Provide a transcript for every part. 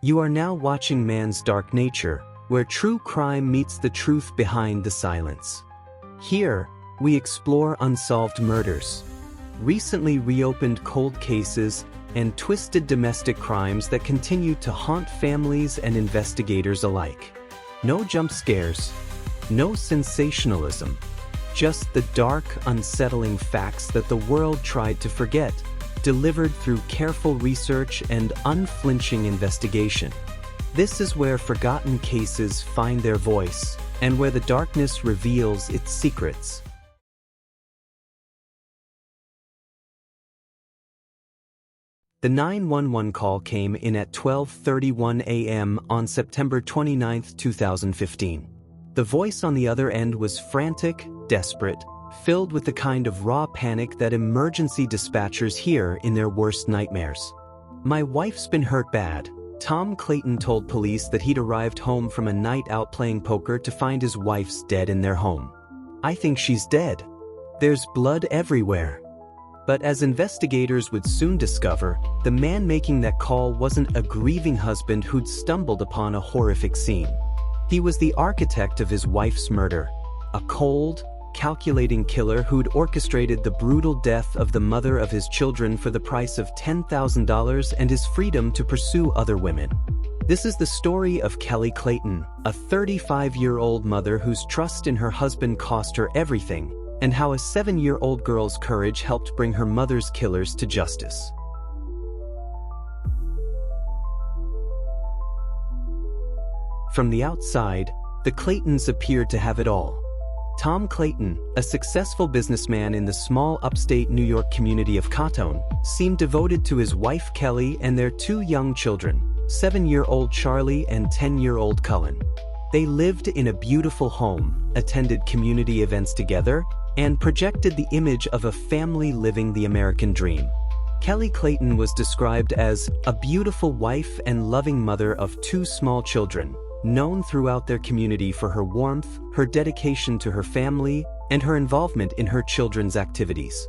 You are now watching Man's Dark Nature, where true crime meets the truth behind the silence. Here, we explore unsolved murders, recently reopened cold cases, and twisted domestic crimes that continue to haunt families and investigators alike. No jump scares, no sensationalism, just the dark, unsettling facts that the world tried to forget, delivered through careful research and unflinching investigation. This is where forgotten cases find their voice, and where the darkness reveals its secrets. The 911 call came in at 12:31 a.m. on September 29, 2015. The voice on the other end was frantic, desperate, filled with the kind of raw panic that emergency dispatchers hear in their worst nightmares. "My wife's been hurt bad." Tom Clayton told police that he'd arrived home from a night out playing poker to find his wife's dead in their home. "I think she's dead. There's blood everywhere." But as investigators would soon discover, the man making that call wasn't a grieving husband who'd stumbled upon a horrific scene. He was the architect of his wife's murder, a cold, calculating killer who'd orchestrated the brutal death of the mother of his children for the price of $10,000 and his freedom to pursue other women. This is the story of Kelley Clayton, a 35-year-old mother whose trust in her husband cost her everything, and how a 7-year-old girl's courage helped bring her mother's killers to justice. From the outside, the Claytons appeared to have it all. Tom Clayton, a successful businessman in the small upstate New York community of Cotton, seemed devoted to his wife Kelley and their 2 young children, 7-year-old Charlie and 10-year-old Cullen. They lived in a beautiful home, attended community events together, and projected the image of a family living the American dream. Kelley Clayton was described as a beautiful wife and loving mother of 2 small children, known throughout their community for her warmth, her dedication to her family, and her involvement in her children's activities.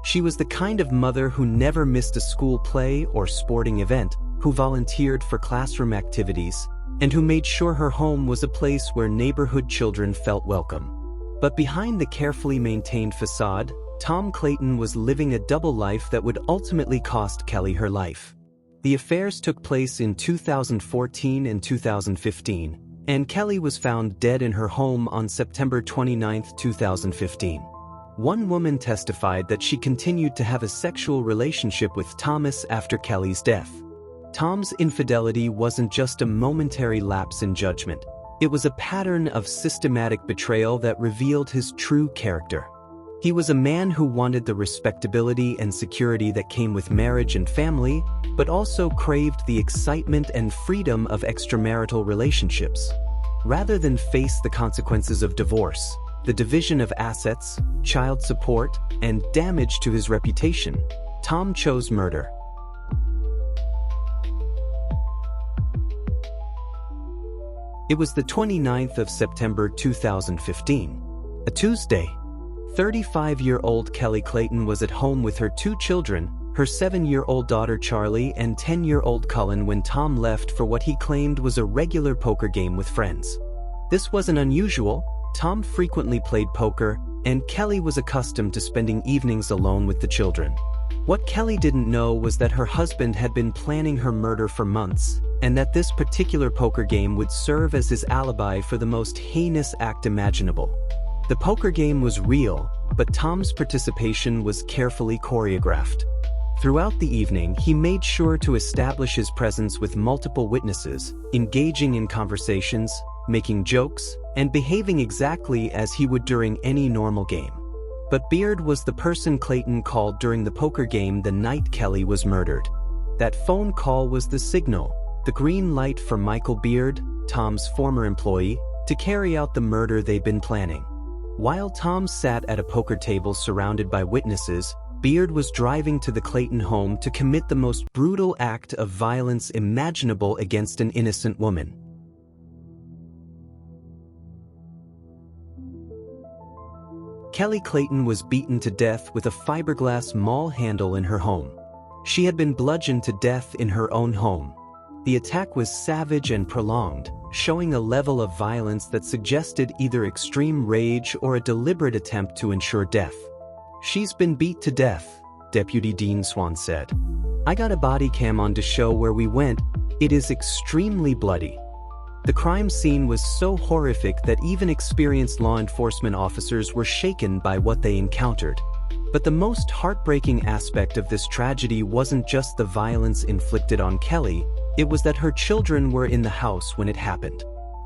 She was the kind of mother who never missed a school play or sporting event, who volunteered for classroom activities, and who made sure her home was a place where neighborhood children felt welcome. But behind the carefully maintained facade, Tom Clayton was living a double life that would ultimately cost Kelley her life. The affairs took place in 2014 and 2015, and Kelley was found dead in her home on September 29, 2015. One woman testified that she continued to have a sexual relationship with Thomas after Kelley's death. Tom's infidelity wasn't just a momentary lapse in judgment. It was a pattern of systematic betrayal that revealed his true character. He was a man who wanted the respectability and security that came with marriage and family, but also craved the excitement and freedom of extramarital relationships. Rather than face the consequences of divorce, the division of assets, child support, and damage to his reputation, Tom chose murder. It was the 29th of September 2015, a Tuesday. 35-year-old Kelley Clayton was at home with her 2 children, her 7-year-old daughter Charlie and 10-year-old Cullen, when Tom left for what he claimed was a regular poker game with friends. This wasn't unusual. Tom frequently played poker, and Kelley was accustomed to spending evenings alone with the children. What Kelley didn't know was that her husband had been planning her murder for months, and that this particular poker game would serve as his alibi for the most heinous act imaginable. The poker game was real, but Tom's participation was carefully choreographed. Throughout the evening, he made sure to establish his presence with multiple witnesses, engaging in conversations, making jokes, and behaving exactly as he would during any normal game. But Beard was the person Clayton called during the poker game the night Kelley was murdered. That phone call was the signal, the green light for Michael Beard, Tom's former employee, to carry out the murder they'd been planning. While Tom sat at a poker table surrounded by witnesses, Beard was driving to the Clayton home to commit the most brutal act of violence imaginable against an innocent woman. Kelley Clayton was beaten to death with a fiberglass maul handle in her home. She had been bludgeoned to death in her own home. The attack was savage and prolonged, showing a level of violence that suggested either extreme rage or a deliberate attempt to ensure death. "She's been beat to death," Deputy Dean Swan said. "I got a body cam on to show where we went. It is extremely bloody." The crime scene was so horrific that even experienced law enforcement officers were shaken by what they encountered. But the most heartbreaking aspect of this tragedy wasn't just the violence inflicted on Kelley, it was that her children were in the house when it happened.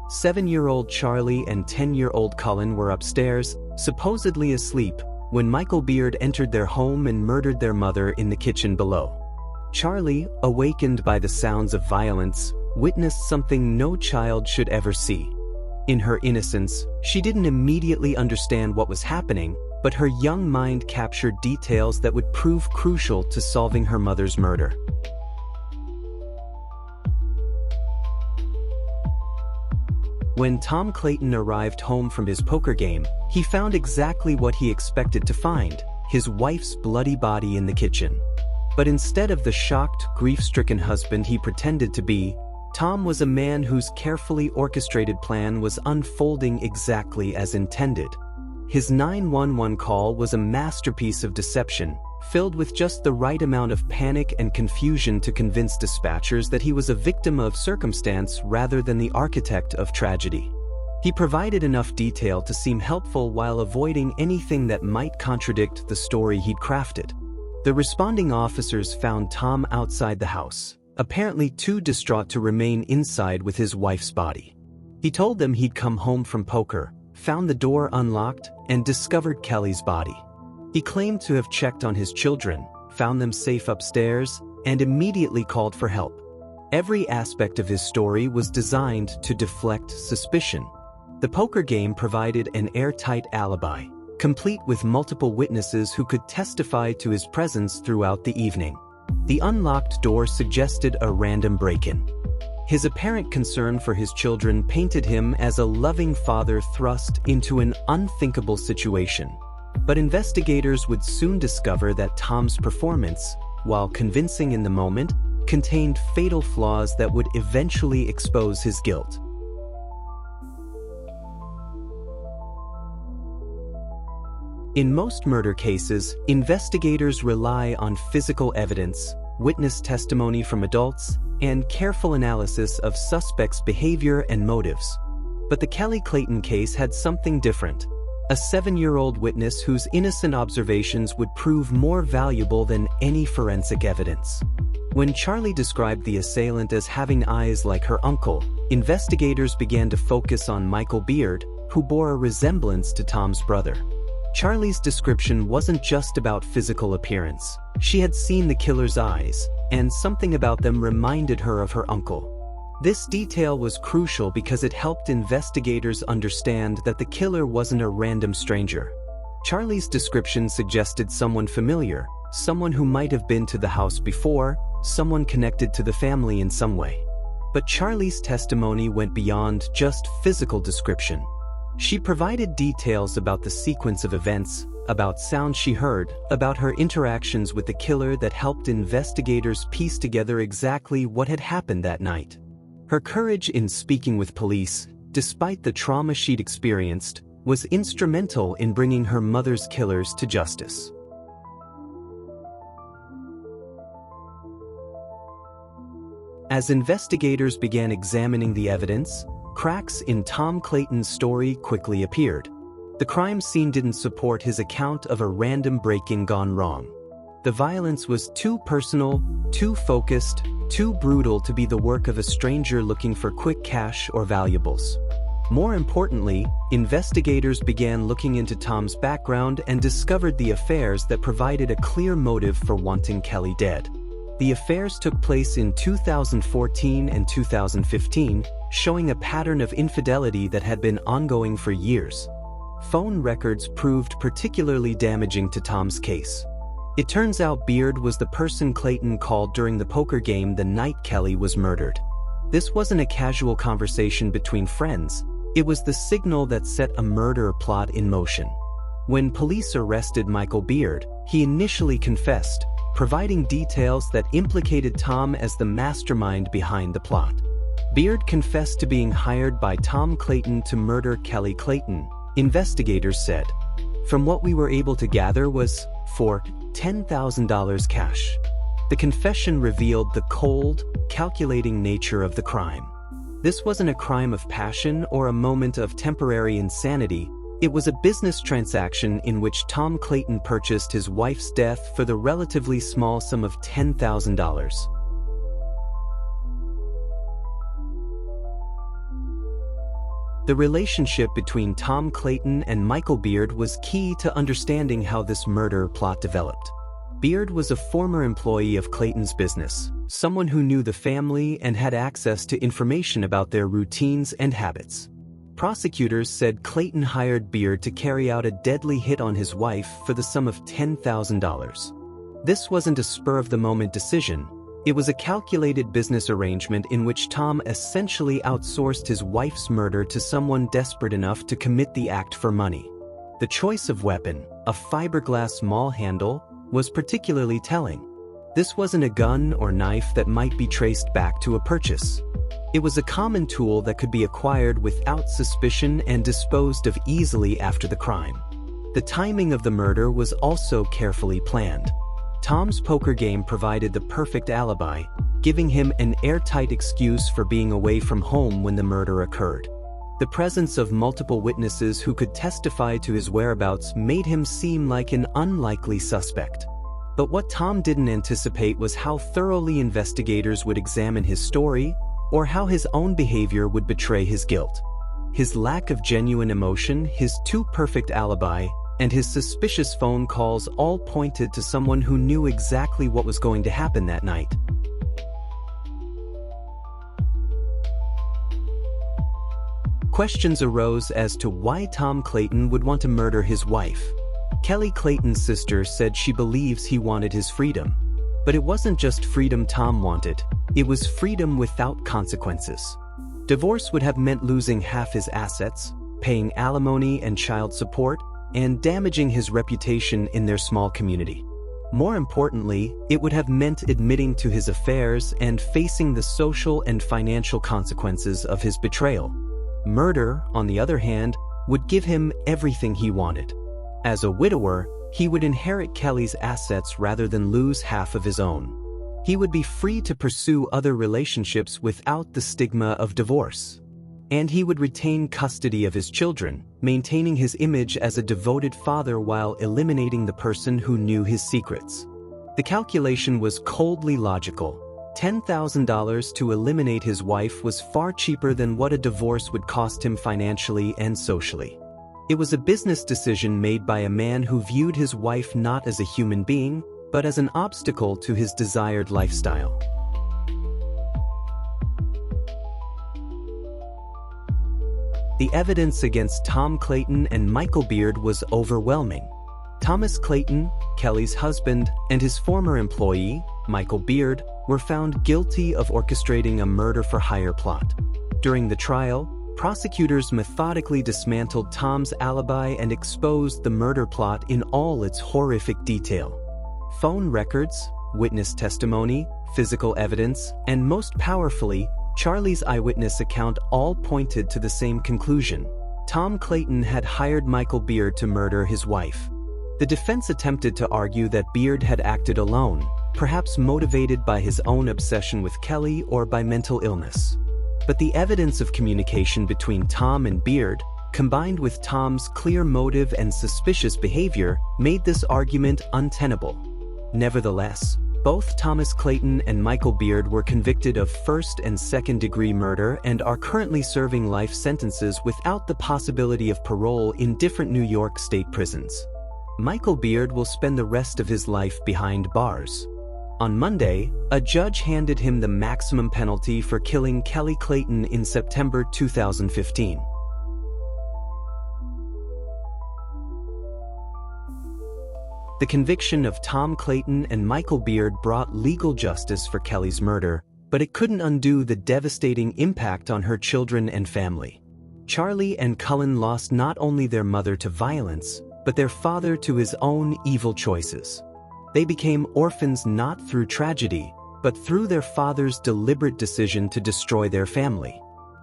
7-year-old Charlie and 10-year-old Cullen were upstairs, supposedly asleep, when Michael Beard entered their home and murdered their mother in the kitchen below. Charlie, awakened by the sounds of violence, witnessed something no child should ever see. In her innocence, she didn't immediately understand what was happening, but her young mind captured details that would prove crucial to solving her mother's murder. When Tom Clayton arrived home from his poker game, he found exactly what he expected to find: his wife's bloody body in the kitchen. But instead of the shocked, grief-stricken husband he pretended to be, Tom was a man whose carefully orchestrated plan was unfolding exactly as intended. His 911 call was a masterpiece of deception, filled with just the right amount of panic and confusion to convince dispatchers that he was a victim of circumstance rather than the architect of tragedy. He provided enough detail to seem helpful while avoiding anything that might contradict the story he'd crafted. The responding officers found Tom outside the house, apparently too distraught to remain inside with his wife's body. He told them he'd come home from poker, found the door unlocked, and discovered Kelley's body. He claimed to have checked on his children, found them safe upstairs, and immediately called for help. Every aspect of his story was designed to deflect suspicion. The poker game provided an airtight alibi, complete with multiple witnesses who could testify to his presence throughout the evening. The unlocked door suggested a random break-in. His apparent concern for his children painted him as a loving father thrust into an unthinkable situation. But investigators would soon discover that Tom's performance, while convincing in the moment, contained fatal flaws that would eventually expose his guilt. In most murder cases, investigators rely on physical evidence, witness testimony from adults, and careful analysis of suspects' behavior and motives. But the Kelley Clayton case had something different: a 7-year-old witness whose innocent observations would prove more valuable than any forensic evidence. When Charlie described the assailant as having eyes like her uncle, investigators began to focus on Michael Beard, who bore a resemblance to Tom's brother. Charlie's description wasn't just about physical appearance. She had seen the killer's eyes, and something about them reminded her of her uncle. This detail was crucial because it helped investigators understand that the killer wasn't a random stranger. Charlie's description suggested someone familiar, someone who might have been to the house before, someone connected to the family in some way. But Charlie's testimony went beyond just physical description. She provided details about the sequence of events, about sounds she heard, about her interactions with the killer that helped investigators piece together exactly what had happened that night. Her courage in speaking with police, despite the trauma she'd experienced, was instrumental in bringing her mother's killers to justice. As investigators began examining the evidence, cracks in Tom Clayton's story quickly appeared. The crime scene didn't support his account of a random break-in gone wrong. The violence was too personal, too focused, too brutal to be the work of a stranger looking for quick cash or valuables. More importantly, investigators began looking into Tom's background and discovered the affairs that provided a clear motive for wanting Kelley dead. The affairs took place in 2014 and 2015, showing a pattern of infidelity that had been ongoing for years. Phone records proved particularly damaging to Tom's case. It turns out Beard was the person Clayton called during the poker game the night Kelley was murdered. This wasn't a casual conversation between friends, it was the signal that set a murder plot in motion. When police arrested Michael Beard, he initially confessed, providing details that implicated Tom as the mastermind behind the plot. Beard confessed to being hired by Tom Clayton to murder Kelley Clayton, investigators said. From what we were able to gather was for $10,000 cash. The confession revealed the cold, calculating nature of the crime. This wasn't a crime of passion or a moment of temporary insanity. It was a business transaction in which Tom Clayton purchased his wife's death for the relatively small sum of $10,000. The relationship between Tom Clayton and Michael Beard was key to understanding how this murder plot developed. Beard was a former employee of Clayton's business, someone who knew the family and had access to information about their routines and habits. Prosecutors said Clayton hired Beard to carry out a deadly hit on his wife for the sum of $10,000. This wasn't a spur-of-the-moment decision. It was a calculated business arrangement in which Tom essentially outsourced his wife's murder to someone desperate enough to commit the act for money. The choice of weapon, a fiberglass maul handle, was particularly telling. This wasn't a gun or knife that might be traced back to a purchase. It was a common tool that could be acquired without suspicion and disposed of easily after the crime. The timing of the murder was also carefully planned. Tom's poker game provided the perfect alibi, giving him an airtight excuse for being away from home when the murder occurred. The presence of multiple witnesses who could testify to his whereabouts made him seem like an unlikely suspect. But what Tom didn't anticipate was how thoroughly investigators would examine his story, or how his own behavior would betray his guilt. His lack of genuine emotion, his too-perfect alibi, and his suspicious phone calls all pointed to someone who knew exactly what was going to happen that night. Questions arose as to why Tom Clayton would want to murder his wife. Kelley Clayton's sister said she believes he wanted his freedom. But it wasn't just freedom Tom wanted, it was freedom without consequences. Divorce would have meant losing half his assets, paying alimony and child support, and damaging his reputation in their small community. More importantly, it would have meant admitting to his affairs and facing the social and financial consequences of his betrayal. Murder, on the other hand, would give him everything he wanted. As a widower, he would inherit Kelley's assets rather than lose half of his own. He would be free to pursue other relationships without the stigma of divorce. And he would retain custody of his children, maintaining his image as a devoted father while eliminating the person who knew his secrets. The calculation was coldly logical. $10,000 to eliminate his wife was far cheaper than what a divorce would cost him financially and socially. It was a business decision made by a man who viewed his wife not as a human being, but as an obstacle to his desired lifestyle. The evidence against Tom Clayton and Michael Beard was overwhelming. Thomas Clayton, Kelley's husband, and his former employee, Michael Beard, were found guilty of orchestrating a murder-for-hire plot. During the trial, prosecutors methodically dismantled Tom's alibi and exposed the murder plot in all its horrific detail. Phone records, witness testimony, physical evidence, and most powerfully, Charlie's eyewitness account all pointed to the same conclusion. Tom Clayton had hired Michael Beard to murder his wife. The defense attempted to argue that Beard had acted alone, perhaps motivated by his own obsession with Kelley or by mental illness. But the evidence of communication between Tom and Beard, combined with Tom's clear motive and suspicious behavior, made this argument untenable. Nevertheless, both Thomas Clayton and Michael Beard were convicted of first- and second-degree murder and are currently serving life sentences without the possibility of parole in different New York state prisons. Michael Beard will spend the rest of his life behind bars. On Monday, a judge handed him the maximum penalty for killing Kelley Clayton in September 2015. The conviction of Tom Clayton and Michael Beard brought legal justice for Kelley's murder, but it couldn't undo the devastating impact on her children and family. Charlie and Cullen lost not only their mother to violence, but their father to his own evil choices. They became orphans not through tragedy, but through their father's deliberate decision to destroy their family.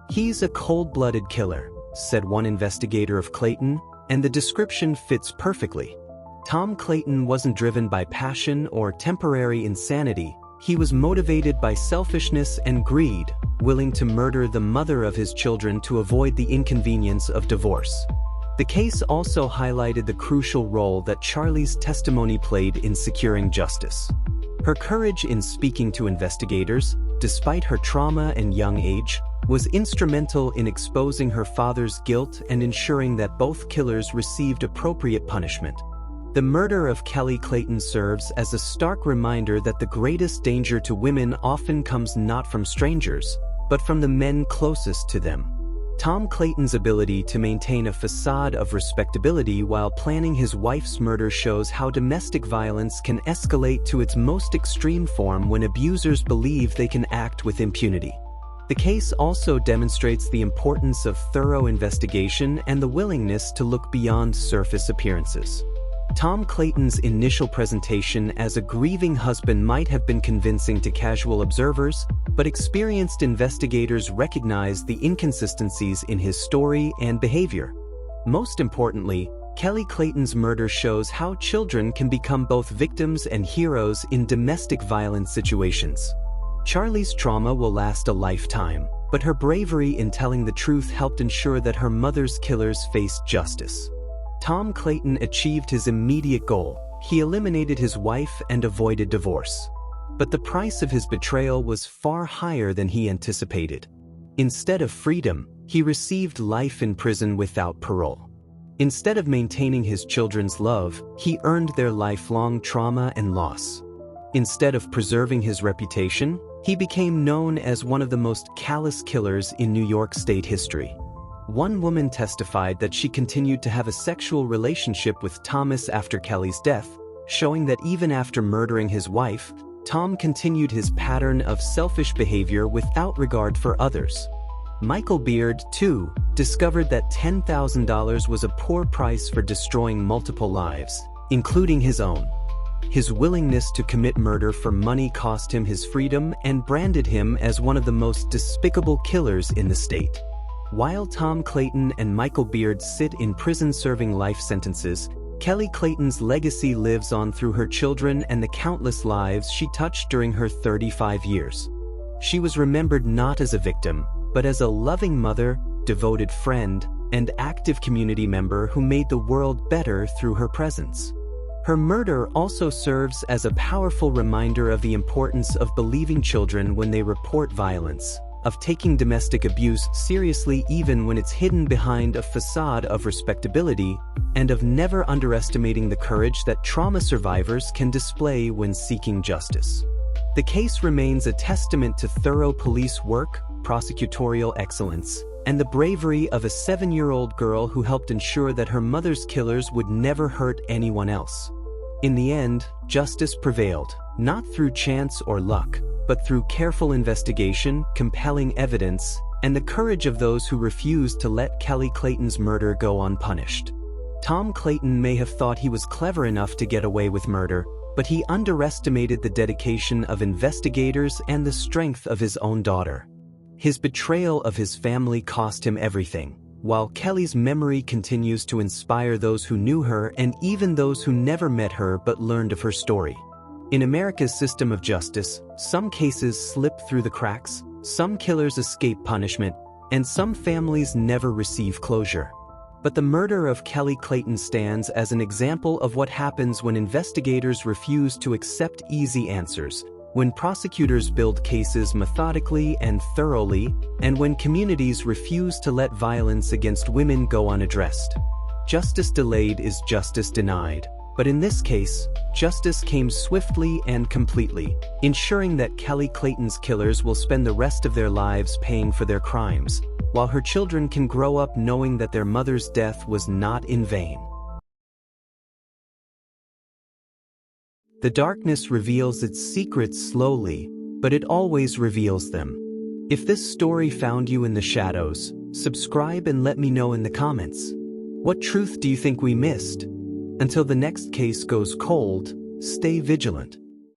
"He's a cold-blooded killer," said one investigator of Clayton, and the description fits perfectly. Tom Clayton wasn't driven by passion or temporary insanity. He was motivated by selfishness and greed, willing to murder the mother of his children to avoid the inconvenience of divorce. The case also highlighted the crucial role that Charlie's testimony played in securing justice. Her courage in speaking to investigators, despite her trauma and young age, was instrumental in exposing her father's guilt and ensuring that both killers received appropriate punishment. The murder of Kelley Clayton serves as a stark reminder that the greatest danger to women often comes not from strangers, but from the men closest to them. Tom Clayton's ability to maintain a facade of respectability while planning his wife's murder shows how domestic violence can escalate to its most extreme form when abusers believe they can act with impunity. The case also demonstrates the importance of thorough investigation and the willingness to look beyond surface appearances. Tom Clayton's initial presentation as a grieving husband might have been convincing to casual observers, but experienced investigators recognized the inconsistencies in his story and behavior. Most importantly, Kelley Clayton's murder shows how children can become both victims and heroes in domestic violence situations. Charlie's trauma will last a lifetime, but her bravery in telling the truth helped ensure that her mother's killers faced justice. Tom Clayton achieved his immediate goal. He eliminated his wife and avoided divorce. But the price of his betrayal was far higher than he anticipated. Instead of freedom, he received life in prison without parole. Instead of maintaining his children's love, he earned their lifelong trauma and loss. Instead of preserving his reputation, he became known as one of the most callous killers in New York State history. One woman testified that she continued to have a sexual relationship with Thomas after Kelley's death, showing that even after murdering his wife, Tom continued his pattern of selfish behavior without regard for others. Michael Beard, too, discovered that $10,000 was a poor price for destroying multiple lives, including his own. His willingness to commit murder for money cost him his freedom and branded him as one of the most despicable killers in the state. While Tom Clayton and Michael Beard sit in prison serving life sentences, Kelley Clayton's legacy lives on through her children and the countless lives she touched during her 35 years. She was remembered not as a victim, but as a loving mother, devoted friend, and active community member who made the world better through her presence. Her murder also serves as a powerful reminder of the importance of believing children when they report violence, of taking domestic abuse seriously even when it's hidden behind a facade of respectability, and of never underestimating the courage that trauma survivors can display when seeking justice. The case remains a testament to thorough police work, prosecutorial excellence, and the bravery of a 7-year-old girl who helped ensure that her mother's killers would never hurt anyone else. In the end, justice prevailed, not through chance or luck, but through careful investigation, compelling evidence, and the courage of those who refused to let Kelley Clayton's murder go unpunished. Tom Clayton may have thought he was clever enough to get away with murder, but he underestimated the dedication of investigators and the strength of his own daughter. His betrayal of his family cost him everything, while Kelley's memory continues to inspire those who knew her and even those who never met her but learned of her story. In America's system of justice, some cases slip through the cracks, some killers escape punishment, and some families never receive closure. But the murder of Kelley Clayton stands as an example of what happens when investigators refuse to accept easy answers, when prosecutors build cases methodically and thoroughly, and when communities refuse to let violence against women go unaddressed. Justice delayed is justice denied. But in this case, justice came swiftly and completely, ensuring that Kelley Clayton's killers will spend the rest of their lives paying for their crimes, while her children can grow up knowing that their mother's death was not in vain. The darkness reveals its secrets slowly, but it always reveals them. If this story found you in the shadows, subscribe and let me know in the comments. What truth do you think we missed? Until the next case goes cold, Stay vigilant.